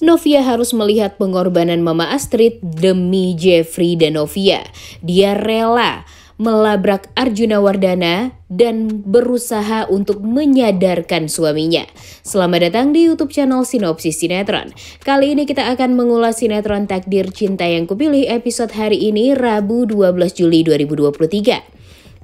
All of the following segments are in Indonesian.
Novia harus melihat pengorbanan Mama Astrid demi Jeffrey dan Novia. Dia rela melabrak Arjuna Wardana dan berusaha untuk menyadarkan suaminya. Selamat datang di YouTube channel Sinopsis Sinetron. Kali ini kita akan mengulas sinetron Takdir Cinta Yang Kupilih episode hari ini, Rabu 12 Juli 2023.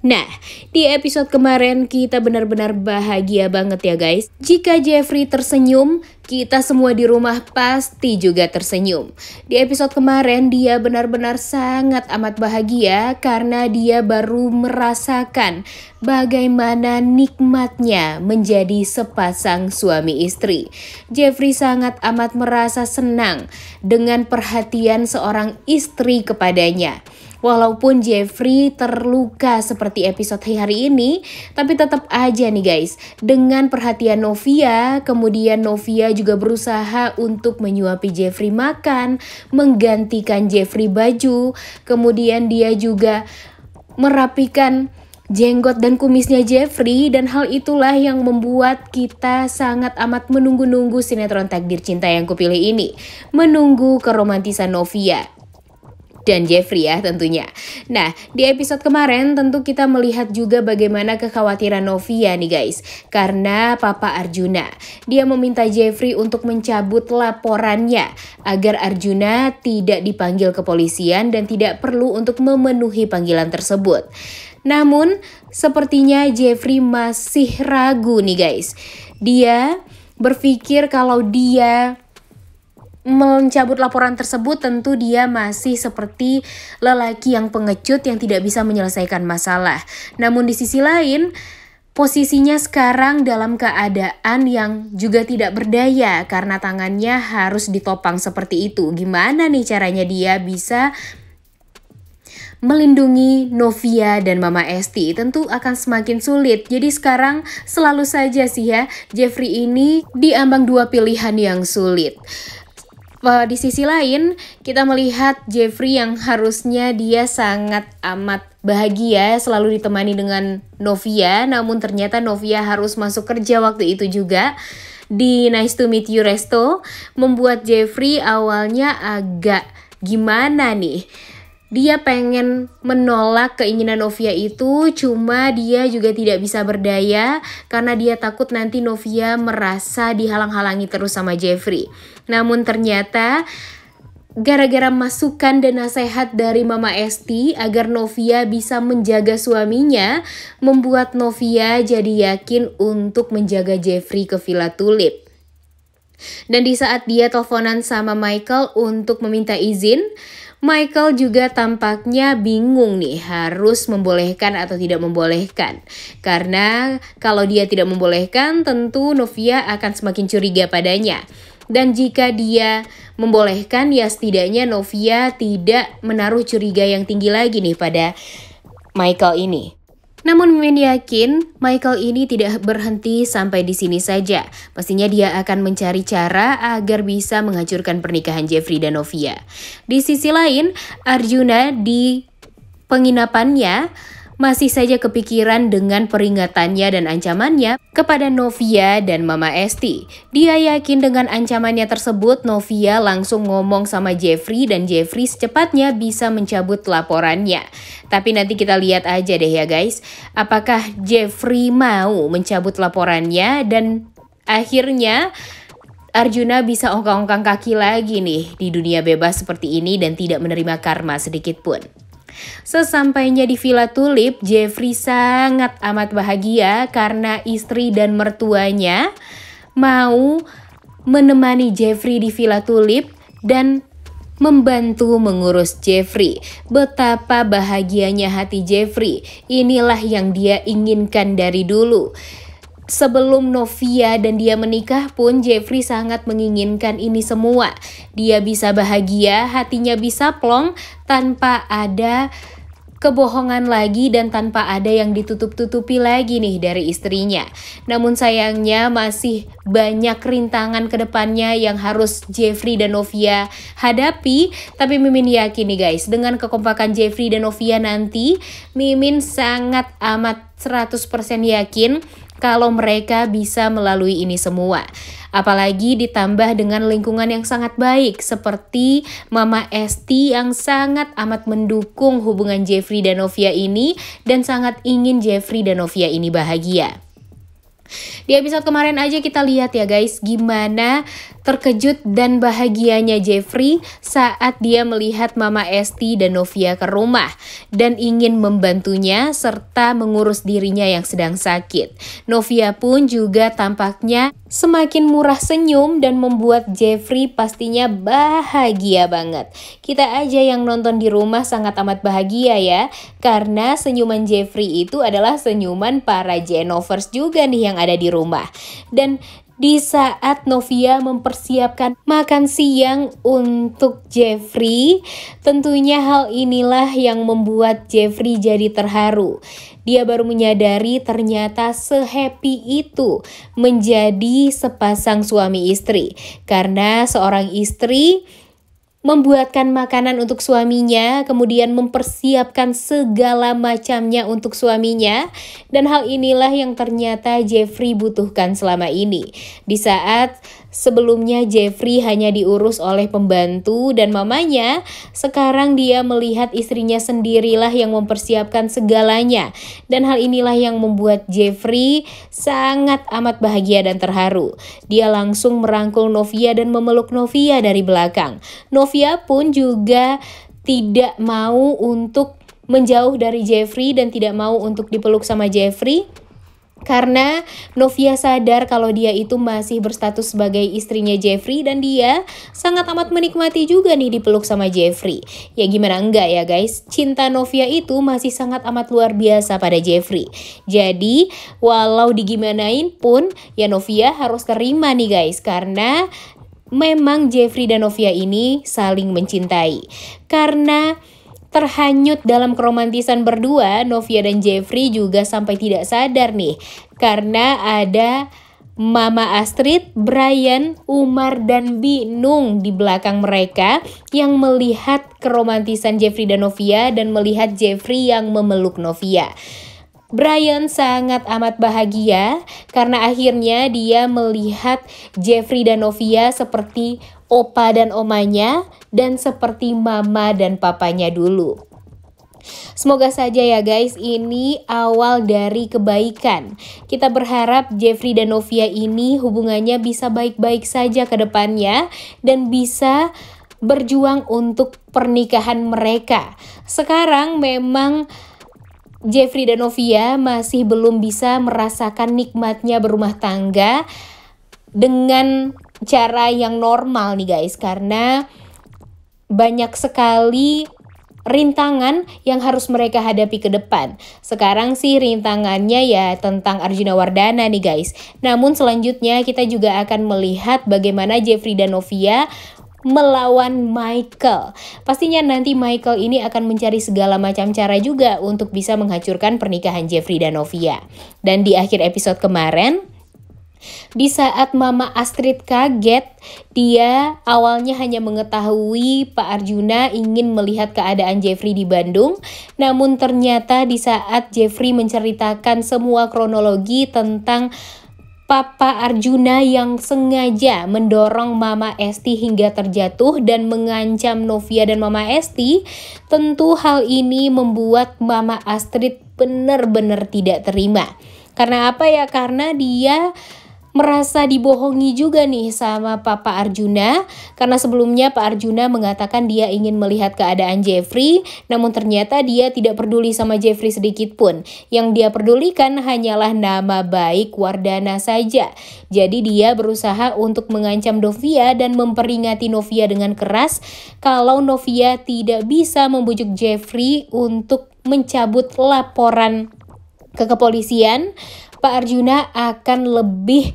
Nah, di episode kemarin kita benar-benar bahagia banget ya guys. Jika Jeffrey tersenyum, kita semua di rumah pasti juga tersenyum. Di episode kemarin dia benar-benar sangat amat bahagia karena dia baru merasakan bagaimana nikmatnya menjadi sepasang suami istri. Jeffrey sangat amat merasa senang dengan perhatian seorang istri kepadanya. Walaupun Jeffrey terluka seperti episode hari ini, tapi tetap aja nih guys, dengan perhatian Novia, kemudian Novia juga berusaha untuk menyuapi Jeffrey makan, menggantikan Jeffrey baju, kemudian dia juga merapikan jenggot dan kumisnya Jeffrey, dan hal itulah yang membuat kita sangat amat menunggu-nunggu sinetron Takdir Cinta Yang Kupilih ini, menunggu keromantisan Novia dan Jeffrey ya tentunya. Nah, di episode kemarin tentu kita melihat juga bagaimana kekhawatiran Novia nih guys. Karena Papa Arjuna, dia meminta Jeffrey untuk mencabut laporannya agar Arjuna tidak dipanggil kepolisian dan tidak perlu untuk memenuhi panggilan tersebut. Namun, sepertinya Jeffrey masih ragu nih guys. Dia berpikir kalau dia mencabut laporan tersebut, tentu dia masih seperti lelaki yang pengecut yang tidak bisa menyelesaikan masalah. Namun di sisi lain, posisinya sekarang dalam keadaan yang juga tidak berdaya karena tangannya harus ditopang seperti itu. Gimana nih caranya dia bisa melindungi Novia dan Mama Esti? Tentu akan semakin sulit. Jadi sekarang selalu saja sih ya, Jeffrey ini diambang dua pilihan yang sulit. Di sisi lain, kita melihat Jeffrey yang harusnya dia sangat amat bahagia selalu ditemani dengan Novia, namun ternyata Novia harus masuk kerja waktu itu juga di Nice to Meet You Resto, membuat Jeffrey awalnya agak gimana nih. Dia pengen menolak keinginan Novia itu, cuma dia juga tidak bisa berdaya karena dia takut nanti Novia merasa dihalang-halangi terus sama Jeffrey. Namun ternyata gara-gara masukan dan nasihat dari Mama Esti agar Novia bisa menjaga suaminya, membuat Novia jadi yakin untuk menjaga Jeffrey ke Villa Tulip. Dan di saat dia teleponan sama Michael untuk meminta izin, Michael juga tampaknya bingung nih harus membolehkan atau tidak membolehkan. Karena kalau dia tidak membolehkan, tentu Novia akan semakin curiga padanya. Dan jika dia membolehkan, ya setidaknya Novia tidak menaruh curiga yang tinggi lagi nih pada Michael ini. Namun Mimin yakin Michael ini tidak berhenti sampai di sini saja. Pastinya dia akan mencari cara agar bisa menghancurkan pernikahan Jeffrey dan Novia. Di sisi lain, Arjuna di penginapannya masih saja kepikiran dengan peringatannya dan ancamannya kepada Novia dan Mama Esti. Dia yakin dengan ancamannya tersebut, Novia langsung ngomong sama Jeffrey dan Jeffrey secepatnya bisa mencabut laporannya. Tapi nanti kita lihat aja deh ya guys, apakah Jeffrey mau mencabut laporannya dan akhirnya Arjuna bisa ongkang-ongkang kaki lagi nih di dunia bebas seperti ini dan tidak menerima karma sedikit pun. Sesampainya di Villa Tulip, Jeffrey sangat amat bahagia karena istri dan mertuanya mau menemani Jeffrey di Villa Tulip dan membantu mengurus Jeffrey. Betapa bahagianya hati Jeffrey. Inilah yang dia inginkan dari dulu. Sebelum Novia dan dia menikah pun Jeffrey sangat menginginkan ini semua. Dia bisa bahagia, hatinya bisa plong tanpa ada kebohongan lagi dan tanpa ada yang ditutup-tutupi lagi nih dari istrinya. Namun sayangnya masih banyak rintangan ke depannya yang harus Jeffrey dan Novia hadapi. Tapi Mimin yakin nih guys, dengan kekompakan Jeffrey dan Novia nanti, Mimin sangat amat 100% yakin kalau mereka bisa melalui ini semua. Apalagi ditambah dengan lingkungan yang sangat baik seperti Mama Esti yang sangat amat mendukung hubungan Jeffrey dan Novia ini dan sangat ingin Jeffrey dan Novia ini bahagia. Di episode kemarin aja kita lihat ya guys, gimana terkejut dan bahagianya Jeffrey saat dia melihat Mama Esti dan Novia ke rumah dan ingin membantunya serta mengurus dirinya yang sedang sakit. Novia pun juga tampaknya semakin murah senyum dan membuat Jeffrey pastinya bahagia banget. Kita aja yang nonton di rumah sangat amat bahagia ya, karena senyuman Jeffrey itu adalah senyuman para Genovers juga nih yang ada di rumah. Dan di saat Novia mempersiapkan makan siang untuk Jeffrey, tentunya hal inilah yang membuat Jeffrey jadi terharu. Dia baru menyadari ternyata se-happy itu menjadi sepasang suami istri. Karena seorang istri membuatkan makanan untuk suaminya, kemudian mempersiapkan segala macamnya untuk suaminya, dan hal inilah yang ternyata Jeffrey butuhkan selama ini. Di saat sebelumnya Jeffrey hanya diurus oleh pembantu dan mamanya, sekarang dia melihat istrinya sendirilah yang mempersiapkan segalanya, dan hal inilah yang membuat Jeffrey sangat amat bahagia dan terharu. Dia langsung merangkul Novia dan memeluk Novia dari belakang. Novia pun juga tidak mau untuk menjauh dari Jeffrey dan tidak mau untuk dipeluk sama Jeffrey, karena Novia sadar kalau dia itu masih berstatus sebagai istrinya Jeffrey dan dia sangat amat menikmati juga nih dipeluk sama Jeffrey. Ya gimana enggak ya guys, cinta Novia itu masih sangat amat luar biasa pada Jeffrey. Jadi walau digimanain pun ya Novia harus terima nih guys, karena memang Jeffrey dan Novia ini saling mencintai. Karena terhanyut dalam keromantisan berdua, Novia dan Jeffrey juga sampai tidak sadar nih. Karena ada Mama Astrid, Brian, Umar, dan Binung di belakang mereka yang melihat keromantisan Jeffrey dan Novia dan melihat Jeffrey yang memeluk Novia. Brian sangat amat bahagia karena akhirnya dia melihat Jeffrey dan Novia seperti opa dan omanya dan seperti mama dan papanya dulu. Semoga saja ya guys, ini awal dari kebaikan. Kita berharap Jeffrey dan Novia ini hubungannya bisa baik-baik saja ke depannya dan bisa berjuang untuk pernikahan mereka. Sekarang memang Jeffrey dan Novia masih belum bisa merasakan nikmatnya berumah tangga dengan cara yang normal nih guys, karena banyak sekali rintangan yang harus mereka hadapi ke depan. Sekarang sih rintangannya ya tentang Arjuna Wardana nih guys. Namun selanjutnya kita juga akan melihat bagaimana Jeffrey dan Novia melawan Michael. Pastinya nanti Michael ini akan mencari segala macam cara juga untuk bisa menghancurkan pernikahan Jeffrey dan Novia. Dan di akhir episode kemarin, di saat Mama Astrid kaget, dia awalnya hanya mengetahui Pak Arjuna ingin melihat keadaan Jeffrey di Bandung. Namun ternyata di saat Jeffrey menceritakan semua kronologi tentang Papa Arjuna yang sengaja mendorong Mama Esti hingga terjatuh dan mengancam Novia dan Mama Esti, tentu hal ini membuat Mama Astrid benar-benar tidak terima. Karena apa ya? Karena dia merasa dibohongi juga nih sama Papa Arjuna, karena sebelumnya Pak Arjuna mengatakan dia ingin melihat keadaan Jeffrey, namun ternyata dia tidak peduli sama Jeffrey sedikit pun. Yang dia pedulikan hanyalah nama baik Wardana saja. Jadi dia berusaha untuk mengancam Novia dan memperingati Novia dengan keras kalau Novia tidak bisa membujuk Jeffrey untuk mencabut laporan ke kepolisian. Pak Arjuna akan lebih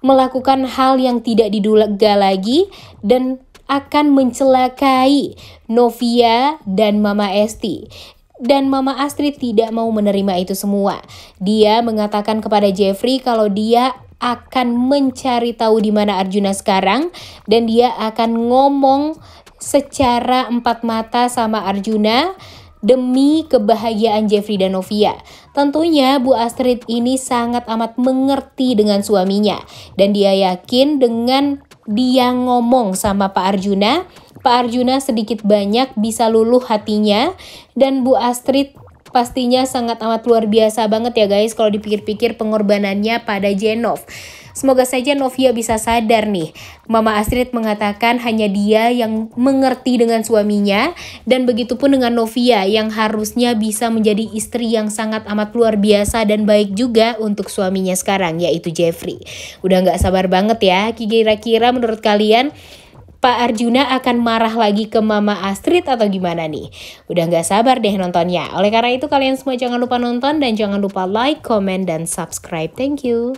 melakukan hal yang tidak diduga lagi dan akan mencelakai Novia dan Mama Esti. Dan Mama Astrid tidak mau menerima itu semua. Dia mengatakan kepada Jeffrey kalau dia akan mencari tahu di mana Arjuna sekarang dan dia akan ngomong secara empat mata sama Arjuna demi kebahagiaan Jeffrey dan Novia. Tentunya Bu Astrid ini sangat amat mengerti dengan suaminya. Dan dia yakin dengan dia ngomong sama Pak Arjuna sedikit banyak bisa luluh hatinya. Dan Bu Astrid pastinya sangat amat luar biasa banget ya guys kalau dipikir-pikir pengorbanannya pada Jenov. Semoga saja Novia bisa sadar nih. Mama Astrid mengatakan hanya dia yang mengerti dengan suaminya. Dan begitu pun dengan Novia yang harusnya bisa menjadi istri yang sangat amat luar biasa dan baik juga untuk suaminya sekarang, yaitu Jeffrey. Udah gak sabar banget ya. Kira-kira menurut kalian Pak Arjuna akan marah lagi ke Mama Astrid atau gimana nih? Udah gak sabar deh nontonnya. Oleh karena itu kalian semua jangan lupa nonton dan jangan lupa like, comment, dan subscribe. Thank you.